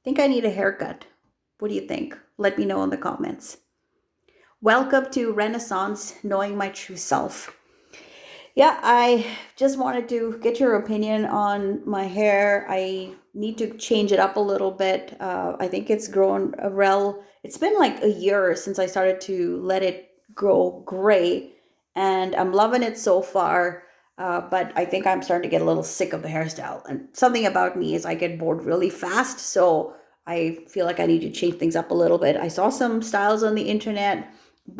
Think I need a haircut. What do you think? Let me know in the comments. Welcome to Renaissance Knowing My True Self. Yeah, I just wanted to get your opinion on my hair. I need to change it up a little bit. I think it's grown a rel. It's been like a year since I started to let it grow gray, and I'm loving it so far. But I think I'm starting to get a little sick of the hairstyle. And something about me is I get bored really fast, so I feel like I need to change things up a little bit. I saw some styles on the internet,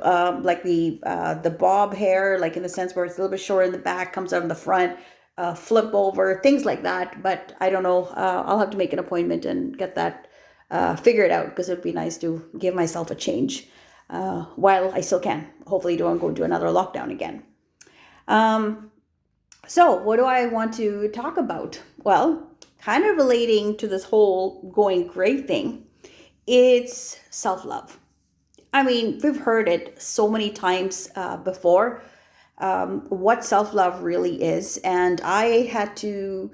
like the bob hair, like in the sense where it's a little bit short in the back, comes out in the front, flip over, things like that. But I don't know. I'll have to make an appointment and get that figured out because it'd be nice to give myself a change while I still can. Hopefully, don't go into another lockdown again. Um, so, what do I want to talk about? Well, kind of relating to this whole going great thing, it's self love. I mean, we've heard it so many times before, what self love really is. And I had to,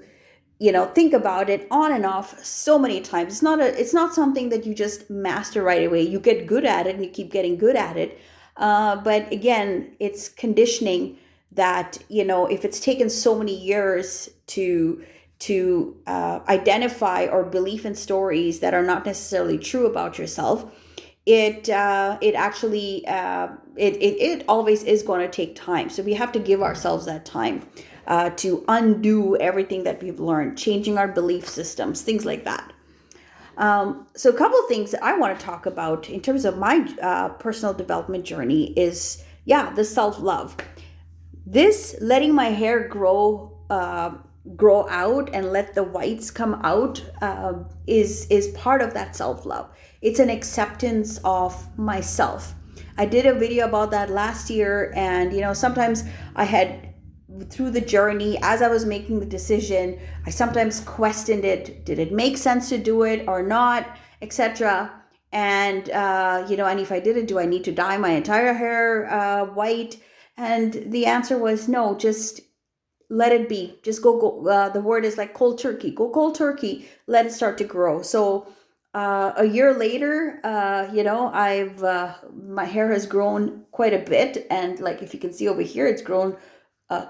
think about it on and off so many times. It's not something that you just master right away. You get good at it and you keep getting good at it. But again, it's conditioning that, if it's taken so many years to identify or believe in stories that are not necessarily true about yourself, it actually it always is going to take time. So we have to give ourselves that time to undo everything that we've learned, changing our belief systems, things like that. So a couple of things that I want to talk about in terms of my personal development journey is, yeah, the self-love. This letting my hair grow out and let the whites come out is part of that self-love. It's an acceptance of myself. I did a video about that last year, and sometimes I had, through the journey, as I was making the decision, I sometimes questioned it. Did it make sense to do it or not, etc. And and if I did it, do I need to dye my entire hair white? And the answer was no. Just let it be. Just go. The word is like cold turkey. Go cold turkey. Let it start to grow. So a year later, I've my hair has grown quite a bit, and like if you can see over here, it's grown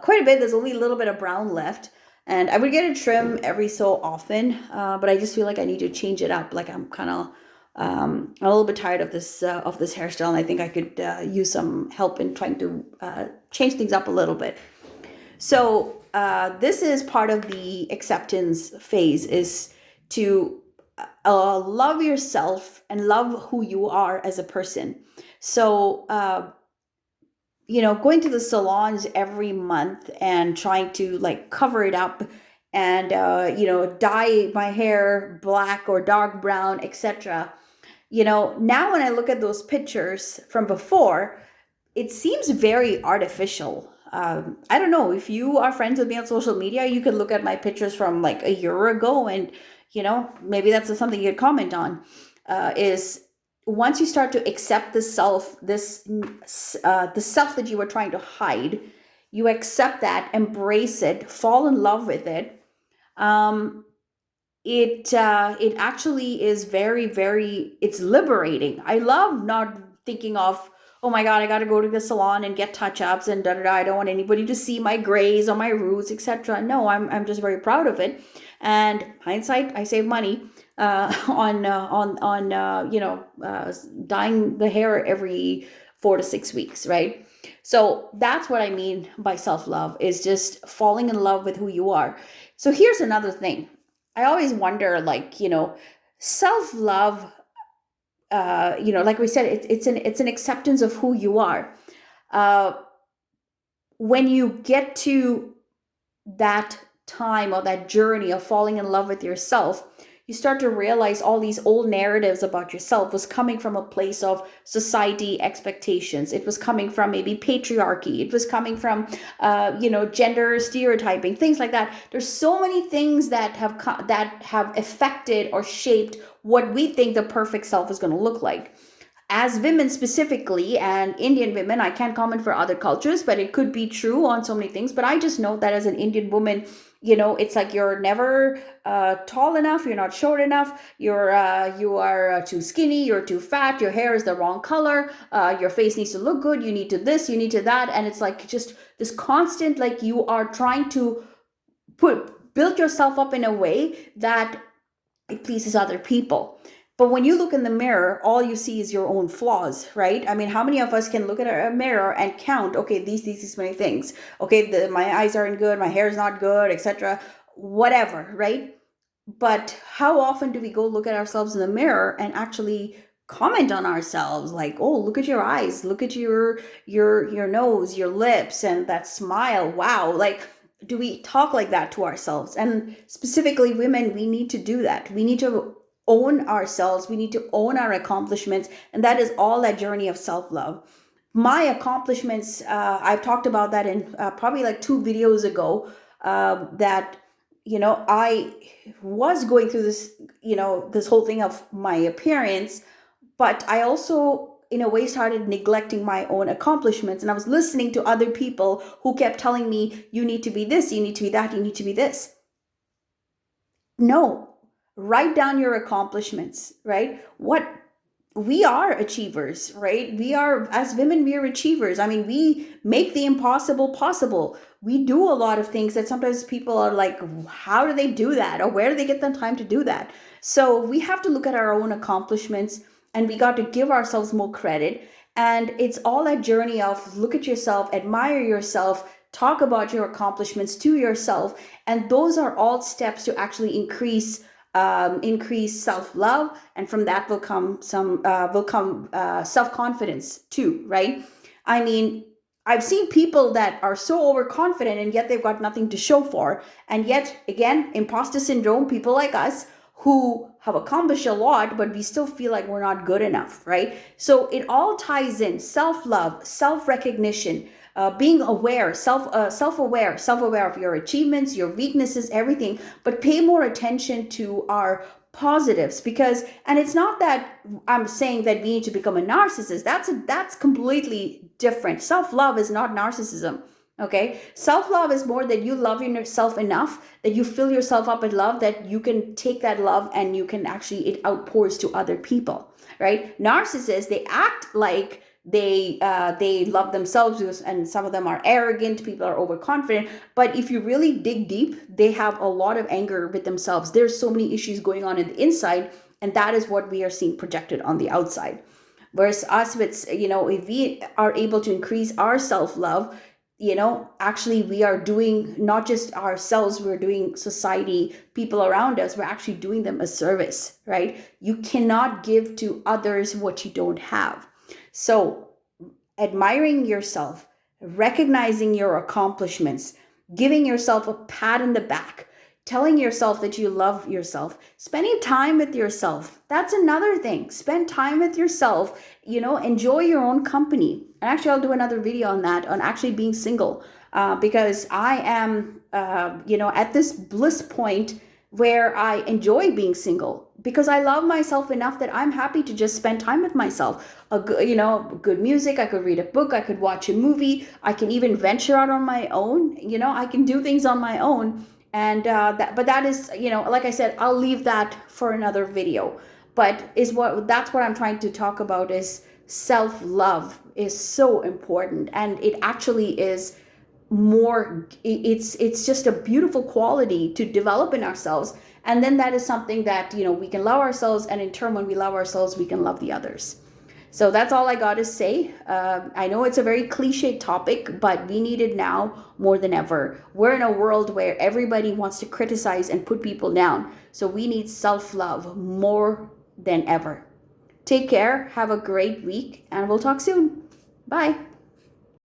quite a bit. There's only a little bit of brown left, and I would get a trim every so often, but I just feel like I need to change it up. Like I'm kind of a little bit tired of this hairstyle, and I think I could use some help in trying to change things up a little bit. So this is part of the acceptance phase, is to love yourself and love who you are as a person. So going to the salons every month and trying to like cover it up and dye my hair black or dark brown, etc. Now when I look at those pictures from before, it seems very artificial. I don't know if you are friends with me on social media, you could look at my pictures from like a year ago, and maybe that's something you'd comment on. Is once you start to accept the self that you were trying to hide, you accept that, embrace it, fall in love with it. Um, it actually is very, very, it's liberating. I love not thinking of, oh my god, I got to go to the salon and get touch-ups and da da da, I don't want anybody to see my grays or my roots, etc. No, I'm just very proud of it. And hindsight, I save money on dyeing the hair every 4 to 6 weeks, right? So that's what I mean by self-love, is just falling in love with who you are. So here's another thing. I always wonder, like, self-love, like we said, it's an acceptance of who you are. Uh, when you get to that time or that journey of falling in love with yourself, you start to realize all these old narratives about yourself was coming from a place of society expectations. It was coming from maybe patriarchy. It was coming from, gender stereotyping, things like that. There's so many things that have affected or shaped what we think the perfect self is going to look like. as women specifically, and Indian women, I can't comment for other cultures, but it could be true on so many things. But I just know that as an Indian woman, it's like you're never tall enough, you're not short enough, you are too skinny, you're too fat, your hair is the wrong color, your face needs to look good, you need to this, you need to that, and it's like just this constant, like you are trying to build yourself up in a way that it pleases other people. But when you look in the mirror, all you see is your own flaws, right? I mean, how many of us can look at a mirror and count, okay, these many things. Okay, my eyes aren't good, my hair's not good, etc. Whatever, right? But how often do we go look at ourselves in the mirror and actually comment on ourselves, like, oh, look at your eyes, look at your nose, your lips, and that smile, wow. Like, do we talk like that to ourselves? And specifically women, we need to do that. We need to own ourselves, we need to own our accomplishments, and that is all that journey of self-love. My accomplishments, I've talked about that in probably like 2 videos ago, that I was going through this, this whole thing of my appearance, but I also in a way started neglecting my own accomplishments, and I was listening to other people who kept telling me, you need to be this, you need to be that, you need to be this. No, write down your accomplishments, right? What we are achievers, right? We are, as women, we are achievers. I mean, we make the impossible possible. We do a lot of things that sometimes people are like, how do they do that? Or where do they get the time to do that? So we have to look at our own accomplishments, and we got to give ourselves more credit. And it's all that journey of look at yourself, admire yourself, talk about your accomplishments to yourself. And those are all steps to actually increase self-love, and from that will come self-confidence too, right? I mean, I've seen people that are so overconfident and yet they've got nothing to show for, and yet again, imposter syndrome, people like us who have accomplished a lot, but we still feel like we're not good enough, right? So it all ties in: self-love, self-recognition, being aware, self-aware of your achievements, your weaknesses, everything, but pay more attention to our positives. Because, and it's not that I'm saying that we need to become a narcissist. That's completely different. Self-love is not narcissism. Okay, self-love is more that you love yourself enough that you fill yourself up with love, that you can take that love and you can actually, it outpours to other people, right? Narcissists, they act like they love themselves, and some of them are arrogant, people are overconfident, but if you really dig deep, they have a lot of anger with themselves. There's so many issues going on in the inside, and that is what we are seeing projected on the outside. Whereas us, with if we are able to increase our self-love, actually we are doing not just ourselves, we're doing society, people around us, we're actually doing them a service, right? You cannot give to others what you don't have. So admiring yourself, recognizing your accomplishments, giving yourself a pat in the back, telling yourself that you love yourself, spending time with yourself. That's another thing. Spend time with yourself, enjoy your own company. And actually, I'll do another video on that, on actually being single, because I am, at this bliss point where I enjoy being single, because I love myself enough that I'm happy to just spend time with myself. Good music, I could read a book, I could watch a movie, I can even venture out on my own, I can do things on my own. And but that is, like I said, I'll leave that for another video. But that's what I'm trying to talk about, is self-love is so important, and it actually is more, it's just a beautiful quality to develop in ourselves. And then that is something that we can love ourselves, and in turn, when we love ourselves, we can love the others. So that's all I got to say. I know it's a very cliche topic, but we need it now more than ever. We're in a world where everybody wants to criticize and put people down, so we need self-love more than ever. Take care, have a great week, and we'll talk soon. Bye.